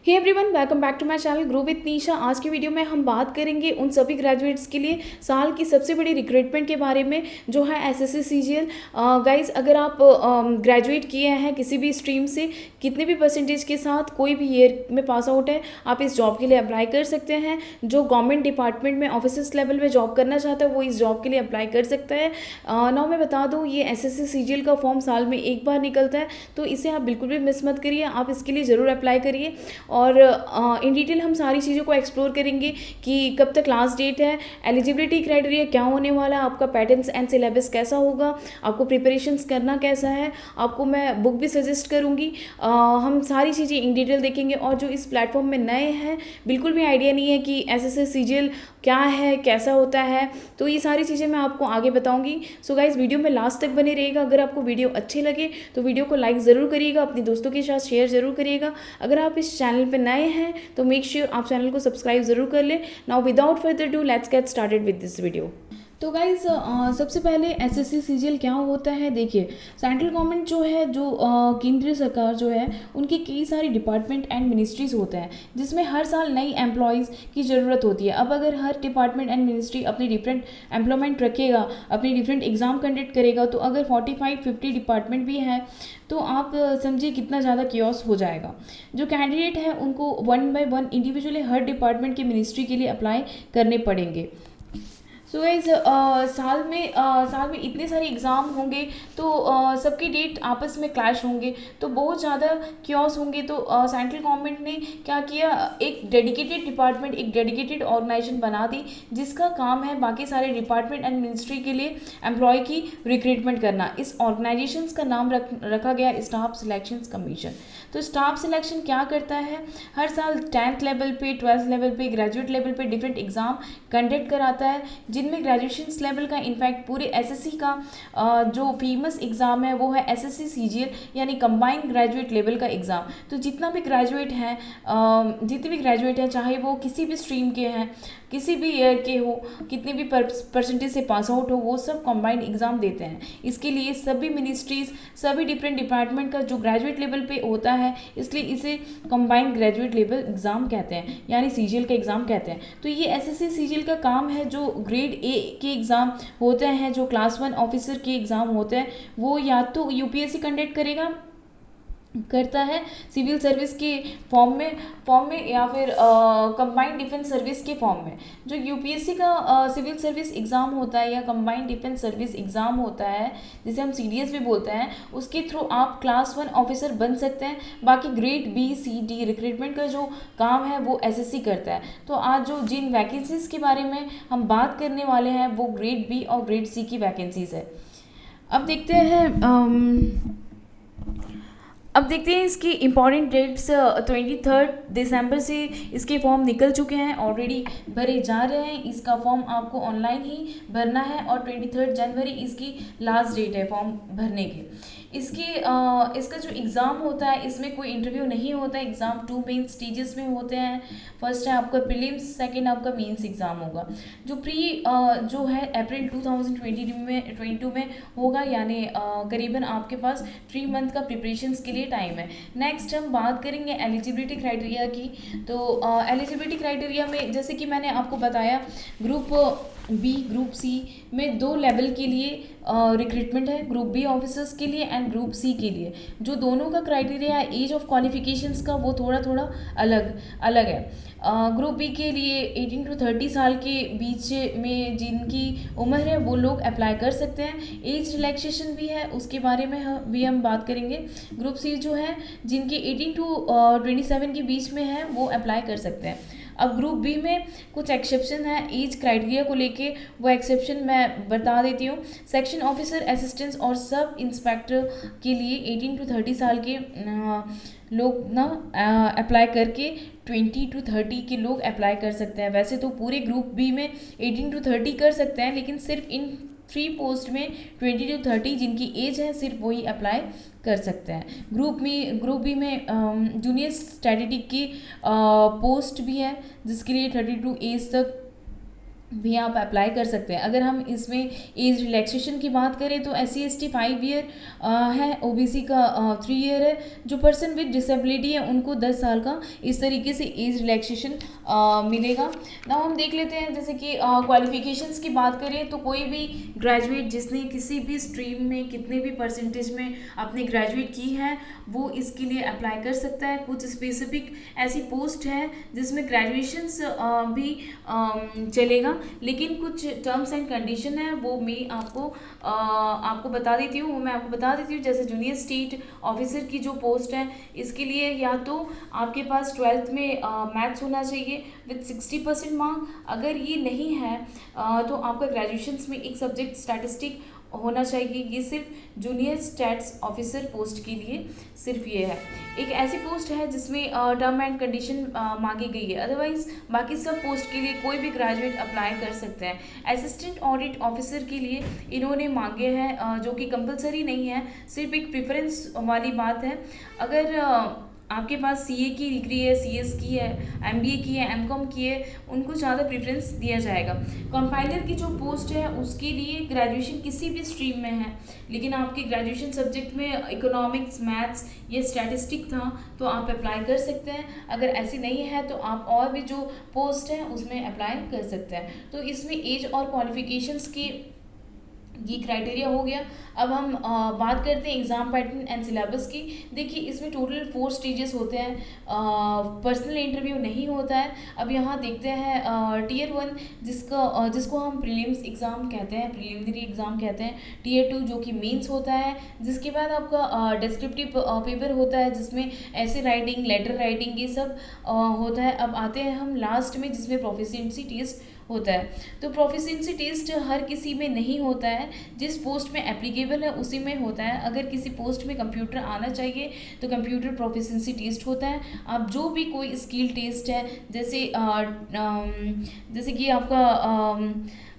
Hey everyone, welcome back to my channel grow with Nisha. आज की video में हम बात करेंगे उन सभी ग्रेजुएट्स के लिए साल की सबसे बड़ी रिक्रूटमेंट के बारे में जो है एसएससी सीजीएल। गाइस, अगर आप ग्रेजुएट किए हैं किसी भी स्ट्रीम से, कितने भी परसेंटेज के साथ कोई भी ईयर में पास आउट है, आप इस जॉब के लिए अप्लाई कर सकते हैं। जो गवर्नमेंट डिपार्टमेंट में ऑफिसर्स लेवल में जॉब करना चाहता है वो इस जॉब के लिए अप्लाई कर सकता है। नाउ मैं बता दूँ, ये एसएससी सीजीएल का फॉर्म साल में एक बार निकलता है, तो इसे आप बिल्कुल भी मिस मत करिए। आप इसके लिए ज़रूर अप्लाई करिए और इन डिटेल हम सारी चीज़ों को एक्सप्लोर करेंगे कि कब तक लास्ट डेट है, एलिजिबिलिटी क्राइटेरिया क्या होने वाला है, आपका पैटर्न्स एंड सिलेबस कैसा होगा, आपको प्रिपरेशंस करना कैसा है, आपको मैं बुक भी सजेस्ट करूँगी। हम सारी चीज़ें इन डिटेल देखेंगे। और जो इस प्लेटफॉर्म में नए हैं, बिल्कुल भी आइडिया नहीं है कि एसएससी सीजीएल क्या है, कैसा होता है, तो ये सारी चीज़ें मैं आपको आगे बताऊँगी। सो गाइस, वीडियो में लास्ट तक बने रहिएगा। अगर आपको वीडियो अच्छे लगे तो वीडियो को लाइक ज़रूर करिएगा, अपने दोस्तों के साथ शेयर ज़रूर करिएगा। अगर आप इस चैनल पर नए हैं तो मेक श्योर आप चैनल को सब्सक्राइब जरूर कर लें। Now without further do let's get started with this video. तो गाइज, सबसे पहले एसएससी सीजीएल क्या होता है। देखिए, सेंट्रल गवर्नमेंट जो है, जो केंद्रीय सरकार जो है, उनके कई सारी डिपार्टमेंट एंड मिनिस्ट्रीज होते हैं जिसमें हर साल नई एम्प्लॉयज़ की ज़रूरत होती है। अब अगर हर डिपार्टमेंट एंड मिनिस्ट्री अपनी डिफरेंट एम्प्लॉयमेंट रखेगा, अपनी डिफरेंट एग्ज़ाम कंडक्ट करेगा, तो अगर 45-50 डिपार्टमेंट भी हैं तो आप समझिए कितना ज़्यादा क्योस हो जाएगा। जो कैंडिडेट है उनको 1 बाय 1 इंडिविजुअली हर डिपार्टमेंट के मिनिस्ट्री के लिए अप्लाई करने पड़ेंगे। सो गाइज, साल में इतने सारे एग्ज़ाम होंगे तो सबके डेट आपस में क्लैश होंगे, तो बहुत ज़्यादा क्योस होंगे। तो सेंट्रल गवर्नमेंट ने क्या किया, एक डेडिकेटेड डिपार्टमेंट, एक डेडिकेटेड ऑर्गेनाइजेशन बना दी जिसका काम है बाकी सारे डिपार्टमेंट एंड मिनिस्ट्री के लिए एम्प्लॉय की रिक्रूटमेंट करना। इस ऑर्गेनाइजेशन का नाम रखा गया स्टाफ सिलेक्शन कमीशन। तो स्टाफ सिलेक्शन क्या करता है, हर साल 10th लेवल पे, 12th लेवल पे, ग्रेजुएट लेवल पे डिफरेंट एग्ज़ाम कंडक्ट कराता है, जिनमें ग्रेजुएशन लेवल का, इनफैक्ट पूरे एसएससी का जो फेमस एग्ज़ाम है वो है एसएससी सीजीएल, यानी कंबाइंड ग्रेजुएट लेवल का एग्ज़ाम। तो जितने भी ग्रेजुएट हैं, चाहे वो किसी भी स्ट्रीम के हैं, किसी भी ईयर के हो, कितने भी परसेंटेज से पास आउट हो, वो सब कंबाइंड एग्ज़ाम देते हैं। इसके लिए सभी मिनिस्ट्रीज़, सभी डिफरेंट डिपार्टमेंट का जो ग्रेजुएट लेवल पे होता है, इसलिए इसे कंबाइंड ग्रेजुएट लेवल एग्ज़ाम कहते हैं, यानी सीजीएल का एग्ज़ाम कहते हैं। तो ये एसएससी सीजीएल का काम है। जो ग्रेड ए के एग्ज़ाम होते हैं, जो क्लास 1 ऑफिसर के एग्ज़ाम होते हैं, वो या तो यूपीएससी कंडक्ट करता है सिविल सर्विस के फॉर्म में या फिर कंबाइंड डिफेंस सर्विस के फॉर्म में। जो यूपीएससी का सिविल सर्विस एग्ज़ाम होता है या कंबाइंड डिफेंस सर्विस एग्ज़ाम होता है, जिसे हम सीडीएस भी बोलते हैं, उसके थ्रू आप क्लास 1 ऑफिसर बन सकते हैं। बाकी ग्रेड बी, सी, डी रिक्रूटमेंट का जो काम है वो एसएससी करता है। तो आज जो जिन वैकेंसीज़ के बारे में हम बात करने वाले हैं वो ग्रेड बी और ग्रेड सी की वैकेंसीज़ है। अब देखते हैं इसकी इम्पॉर्टेंट डेट्स। 23 दिसंबर से इसके फॉर्म निकल चुके हैं, ऑलरेडी भरे जा रहे हैं। इसका फॉर्म आपको ऑनलाइन ही भरना है और 23 जनवरी इसकी लास्ट डेट है फॉर्म भरने की। इसका जो एग्ज़ाम होता है, इसमें कोई इंटरव्यू नहीं होता है। एग्ज़ाम 2 मेन स्टेजेस में होते हैं। फर्स्ट है आपका प्रीलिम्स, सेकेंड आपका मेंस एग्ज़ाम होगा। जो है अप्रैल 2022 में होगा, यानी करीबन आपके पास 3 मंथ का प्रिपरेशंस के लिए टाइम है। नेक्स्ट हम बात करेंगे एलिजिबिलिटी क्राइटेरिया की। तो एलिजिबिलिटी क्राइटेरिया में, जैसे कि मैंने आपको बताया, ग्रुप बी, ग्रुप सी में 2 लेवल के लिए रिक्रूटमेंट है, ग्रुप बी ऑफिसर्स के लिए एंड ग्रुप सी के लिए। जो दोनों का क्राइटेरिया है एज ऑफ क्वालिफिकेशंस का, वो थोड़ा अलग है। ग्रुप बी के लिए 18 to 30 साल के बीच में जिनकी उम्र है वो लोग अप्लाई कर सकते हैं। एज रिलैक्सेशन भी है, उसके बारे में भी हम बात करेंगे। ग्रुप सी जो है, जिनके 18 to 27 के बीच में है, वो अप्लाई कर सकते हैं। अब ग्रुप बी में कुछ एक्सेप्शन है एज क्राइटेरिया को लेके, वो एक्सेप्शन मैं बता देती हूँ। सेक्शन ऑफिसर, असिस्टेंट्स और सब इंस्पेक्टर के लिए 18 to 30 साल के लोग ना अप्लाई करके 20 to 30 के लोग अप्लाई कर सकते हैं। वैसे तो पूरे ग्रुप बी में 18 to 30 कर सकते हैं, लेकिन सिर्फ इन 3 पोस्ट में 20 to 30 जिनकी एज है सिर्फ वही अप्लाई कर सकते हैं। ग्रुप बी में जूनियर स्टैटिस्टिक की पोस्ट भी है, जिसके लिए 32 एज तक भी आप अप्लाई कर सकते हैं। अगर हम इसमें एज रिलैक्सेशन की बात करें तो SC/ST 5 ईयर है, OBC का 3 ईयर है, जो पर्सन विद डिसेबिलिटी है उनको 10 साल का इस तरीके से एज रिलैक्सेशन मिलेगा। ना हम देख लेते हैं जैसे कि क्वालिफिकेशंस की बात करें तो कोई भी ग्रेजुएट जिसने किसी भी स्ट्रीम में कितने भी परसेंटेज में अपने ग्रेजुएट की है वो इसके लिए अप्लाई कर सकता है। कुछ स्पेसिफिक ऐसी पोस्ट है जिसमें ग्रेजुएशंस भी चलेगा, लेकिन कुछ टर्म्स एंड कंडीशन है वो मैं आपको बता देती हूँ। जैसे जूनियर स्टेट ऑफिसर की जो पोस्ट है इसके लिए या तो आपके पास 12th में मैथ्स होना चाहिए विद 60% मार्क। अगर ये नहीं है तो आपका ग्रेजुएशंस में एक सब्जेक्ट स्टैटिस्टिक होना चाहिए। ये सिर्फ जूनियर स्टैट्स ऑफिसर पोस्ट के लिए सिर्फ ये है। एक ऐसी पोस्ट है जिसमें टर्म एंड कंडीशन मांगी गई है, अदरवाइज बाकी सब पोस्ट के लिए कोई भी ग्रेजुएट अप्लाई कर सकते हैं। असिस्टेंट ऑडिट ऑफिसर के लिए इन्होंने मांगे हैं जो कि कंपलसरी नहीं है, सिर्फ एक प्रेफरेंस वाली बात है। अगर आपके पास CA की डिग्री है, CS की है, MBA की है, MCOM की है, उनको ज़्यादा प्रेफरेंस दिया जाएगा। कंपाइलर की जो पोस्ट है उसके लिए ग्रेजुएशन किसी भी स्ट्रीम में है, लेकिन आपके ग्रेजुएशन सब्जेक्ट में इकोनॉमिक्स, मैथ्स या स्टैटिस्टिक था तो आप अप्लाई कर सकते हैं। अगर ऐसी नहीं है तो आप और भी जो पोस्ट है उसमें अप्लाई कर सकते हैं। तो इसमें एज और क्वालिफिकेशंस की ये क्राइटेरिया हो गया। अब हम बात करते हैं एग्ज़ाम पैटर्न एंड सिलेबस की। देखिए इसमें टोटल 4 स्टेजेस होते हैं, पर्सनल इंटरव्यू नहीं होता है। अब यहाँ देखते हैं Tier 1 जिसको हम प्रीलिम्स एग्ज़ाम कहते हैं, प्रीलिमिनरी एग्ज़ाम कहते हैं। Tier 2 जो कि मेंस होता है, जिसके बाद आपका डिस्क्रिप्टिव पेपर होता है जिसमें ऐसे राइटिंग, लेटर राइटिंग ये सब होता है। अब आते हैं हम लास्ट में जिसमें प्रोफिशिएंसी टेस्ट होता है। तो प्रोफिशिएंसी टेस्ट हर किसी में नहीं होता है, जिस पोस्ट में एप्लीकेबल है उसी में होता है। अगर किसी पोस्ट में कंप्यूटर आना चाहिए तो कंप्यूटर प्रोफिशिएंसी टेस्ट होता है। आप जो भी कोई स्किल टेस्ट है जैसे कि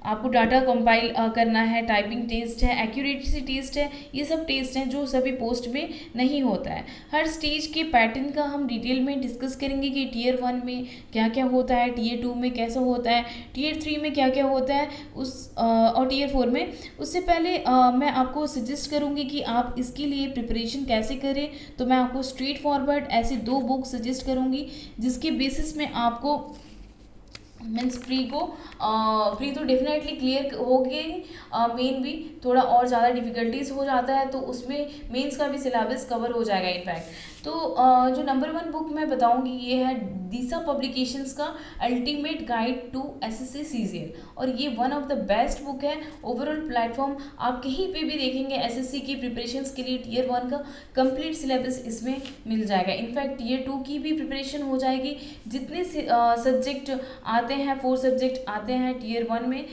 आपको डाटा कंपाइल करना है, टाइपिंग टेस्ट है, एक्यूरेसी टेस्ट है, ये सब टेस्ट हैं जो सभी पोस्ट में नहीं होता है। हर स्टेज के पैटर्न का हम डिटेल में डिस्कस करेंगे कि Tier 1 में क्या क्या होता है, Tier 2 में कैसा होता है, Tier 3 में क्या क्या होता है और Tier 4 में। उससे पहले मैं आपको सजेस्ट करूँगी कि आप इसके लिए प्रिपरेशन कैसे करें। तो मैं आपको स्ट्रेट फॉरवर्ड ऐसे 2 बुक सजेस्ट करूँगी जिसके बेसिस में आपको मीन्स प्री तो डेफिनेटली क्लियर होगी, मेन भी थोड़ा और ज़्यादा डिफ़िकल्टीज हो जाता है तो उसमें मेंस का भी सिलेबस कवर हो जाएगा इनफैक्ट। तो जो नंबर 1 बुक मैं बताऊंगी ये है दीसा पब्लिकेशंस का ultimate guide to SSC CGL, और ये one of the best book है। ओवरऑल प्लेटफॉर्म आप कहीं पे भी देखेंगे SSC की प्रिपरेशंस के लिए Tier 1 का कंप्लीट सिलेबस इसमें मिल जाएगा। इनफैक्ट Tier 2 की भी प्रिपरेशन हो जाएगी। जितने सब्जेक्ट आते हैं 4 सब्जेक्ट आते हैं Tier 1 में,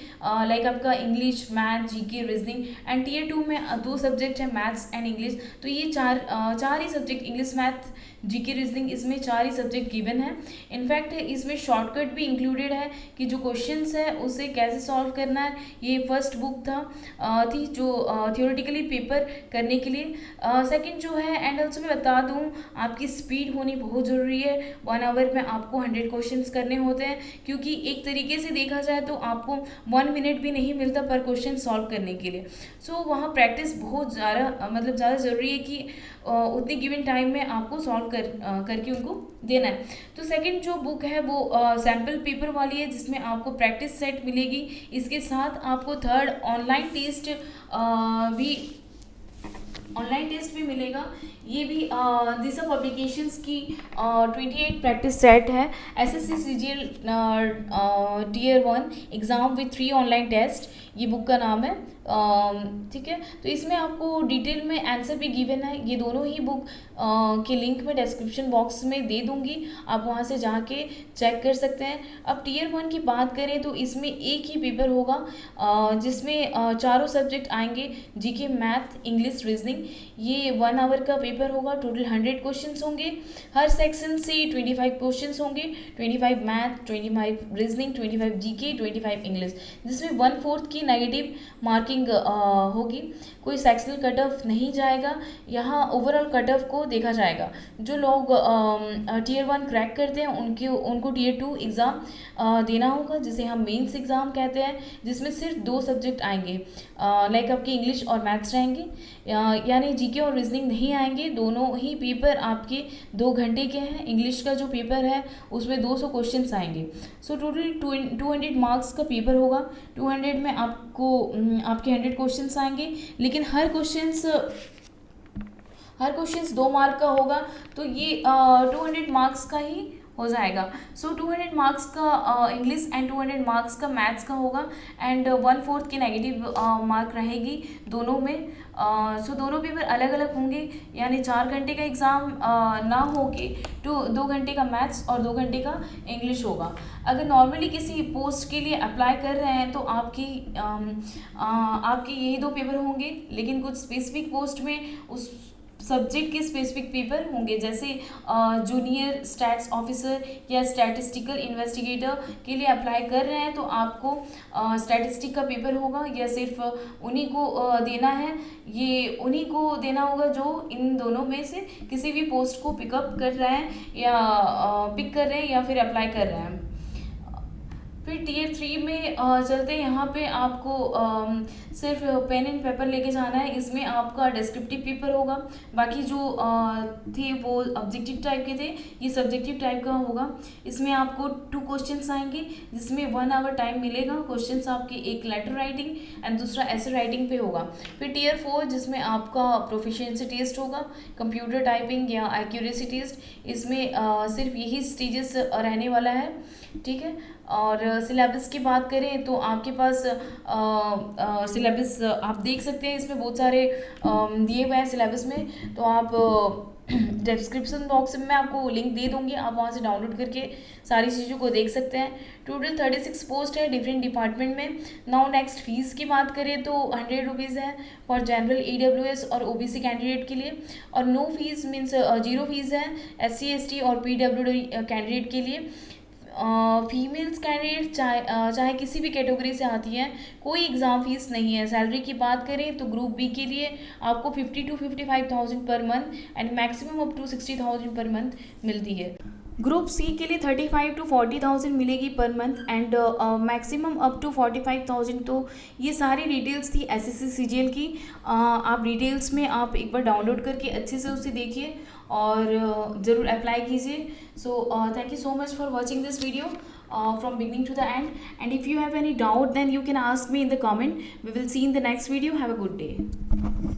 लाइक आपका English, math, GK, reasoning, and Tier 2 में 2 सब्जेक्ट है मैथ्स एंड इंग्लिश। तो ये चार ही subject, English, math, GK, reasoning, इसमें 4 ही सब्जेक्ट गिवन है। इनफैक्ट इसमें शॉर्टकट भी इंक्लूडेड है कि जो क्वेश्चंस है उसे कैसे सॉल्व करना है। ये फर्स्ट बुक थी जो थियोरेटिकली पेपर करने के लिए। सेकंड जो है, एंड ऑल्सो मैं बता दूं आपकी स्पीड होनी बहुत ज़रूरी है। 1 आवर में आपको 100 क्वेश्चंस करने होते हैं, क्योंकि एक तरीके से देखा जाए तो आपको 1 मिनट भी नहीं मिलता पर क्वेश्चन सॉल्व करने के लिए। सो वहाँ प्रैक्टिस बहुत ज़्यादा ज़रूरी है कि उतने गिवन टाइम में आपको सॉल्व करके उनको देना है। तो सेकंड जो बुक है वो सैम्पल पेपर वाली है जिसमें आपको प्रैक्टिस सेट मिलेगी। इसके साथ आपको थर्ड ऑनलाइन टेस्ट भी मिलेगा। ये भी दिशा पब्लिकेशंस की 28 प्रैक्टिस सेट है। SSC CGL Tier 1 exam with 3 online test, ये बुक का नाम है। ठीक है, तो इसमें आपको डिटेल में आंसर भी गिवन है। ये दोनों ही बुक के लिंक में डिस्क्रिप्शन बॉक्स में दे दूंगी, आप वहाँ से जाके चेक कर सकते हैं। अब Tier 1 की बात करें तो इसमें एक ही पेपर होगा जिसमें चारों सब्जेक्ट आएंगे, GK, मैथ, इंग्लिश, रीजनिंग। ये 1 आवर का पेपर पेपर होगा। टोटल 100 क्वेश्चंस होंगे। हर सेक्शन से 25 क्वेश्चंस होंगे। 25 मैथ, 25 रीजनिंग, 25 जीके, 25 इंग्लिश, जिसमें 1/4 की नेगेटिव मार्किंग होगी। कोई सेक्शनल कट ऑफ नहीं जाएगा, यहाँ ओवरऑल कट ऑफ को देखा जाएगा। जो लोग टियर 1 क्रैक करते हैं उनको टियर 2 एग्ज़ाम देना होगा, जिसे हम मेंस एग्ज़ाम कहते हैं, जिसमें सिर्फ 2 सब्जेक्ट आएंगे, लाइक आपके इंग्लिश और मैथ्स रहेंगे, यानी जीके और रीजनिंग नहीं आएंगे। दोनों ही पेपर आपके 2 घंटे के हैं। इंग्लिश का जो पेपर है उसमें 200 क्वेश्चंस आएंगे। सो टोटल 200 मार्क्स का पेपर होगा। 200 में आपको आपके 100 क्वेश्चंस आएंगे, लेकिन हर क्वेश्चंस 2 मार्क का होगा, तो ये 200 मार्क्स का ही हो जाएगा। सो 200 मार्क्स का इंग्लिश एंड 200 मार्क्स का मैथ्स का होगा, एंड 1/4 की नेगेटिव मार्क रहेगी दोनों में। सो दोनों पेपर अलग अलग होंगे, यानी 4 घंटे का एग्ज़ाम ना हो के 2 घंटे का मैथ्स और 2 घंटे का इंग्लिश होगा। अगर नॉर्मली किसी पोस्ट के लिए अप्लाई कर रहे हैं तो आपकी यही 2 पेपर होंगे, लेकिन कुछ स्पेसिफिक पोस्ट में उस सब्जेक्ट के स्पेसिफिक पेपर होंगे, जैसे जूनियर स्टैट्स ऑफिसर या स्टैटिस्टिकल इन्वेस्टिगेटर के लिए अप्लाई कर रहे हैं तो आपको स्टैटिस्टिक का पेपर होगा, या सिर्फ उन्हीं को देना है। ये उन्हीं को देना होगा जो इन दोनों में से किसी भी पोस्ट को पिकअप कर रहे हैं या पिक कर रहे हैं या फिर अप्लाई कर रहे हैं। फिर टियर 3 में चलते हैं। यहाँ पे आपको सिर्फ पेन एंड पेपर लेके जाना है। इसमें आपका डिस्क्रिप्टिव पेपर होगा, बाकी जो थे वो ऑब्जेक्टिव टाइप के थे, ये सब्जेक्टिव टाइप का होगा। इसमें आपको 2 क्वेश्चंस आएंगे, जिसमें 1 आवर टाइम मिलेगा। क्वेश्चंस आपके एक लेटर राइटिंग एंड दूसरा ऐसे राइटिंग पे होगा। फिर टियर 4 जिसमें आपका प्रोफिशिएंसी टेस्ट होगा, कंप्यूटर टाइपिंग या एक्यूरेसी टेस्ट। इसमें सिर्फ यही स्टेजेस रहने वाला है, ठीक है। और सिलेबस की बात करें तो आपके पास सिलेबस आप देख सकते हैं, इसमें बहुत सारे दिए हुए हैं सिलेबस में। तो आप डिस्क्रिप्शन बॉक्स में मैं आपको लिंक दे दूंगी, आप वहाँ से डाउनलोड करके सारी चीज़ों को देख सकते हैं। टोटल 36 पोस्ट है डिफरेंट डिपार्टमेंट में। नाउ नेक्स्ट फीस की बात करें तो 100 रुपीज़ है फॉर जनरल EWS और OBC कैंडिडेट के लिए, और नो फीस मीन्स 0 फीस है SC ST और PWD कैंडिडेट के लिए। फीमेल्स कैंडिडेट चाहे किसी भी कैटेगरी से आती हैं, कोई एग्ज़ाम फीस नहीं है। सैलरी की बात करें तो ग्रुप बी के लिए आपको 50 to 55,000 per month and maximum up to 60,000 per month मिलती है। ग्रुप सी के लिए 35 to 40,000 मिलेगी per month and maximum up to 45,000। तो ये सारी डिटेल्स थी SSC CGL की। आप डिटेल्स में आप एक बार डाउनलोड करके अच्छे से उसे देखिए और ज़रूर अप्लाई कीजिए। So thank you so much for watching this video from beginning to the end, and if you have any doubt then you can ask me in the comment. We will see in the next video. Have a good day.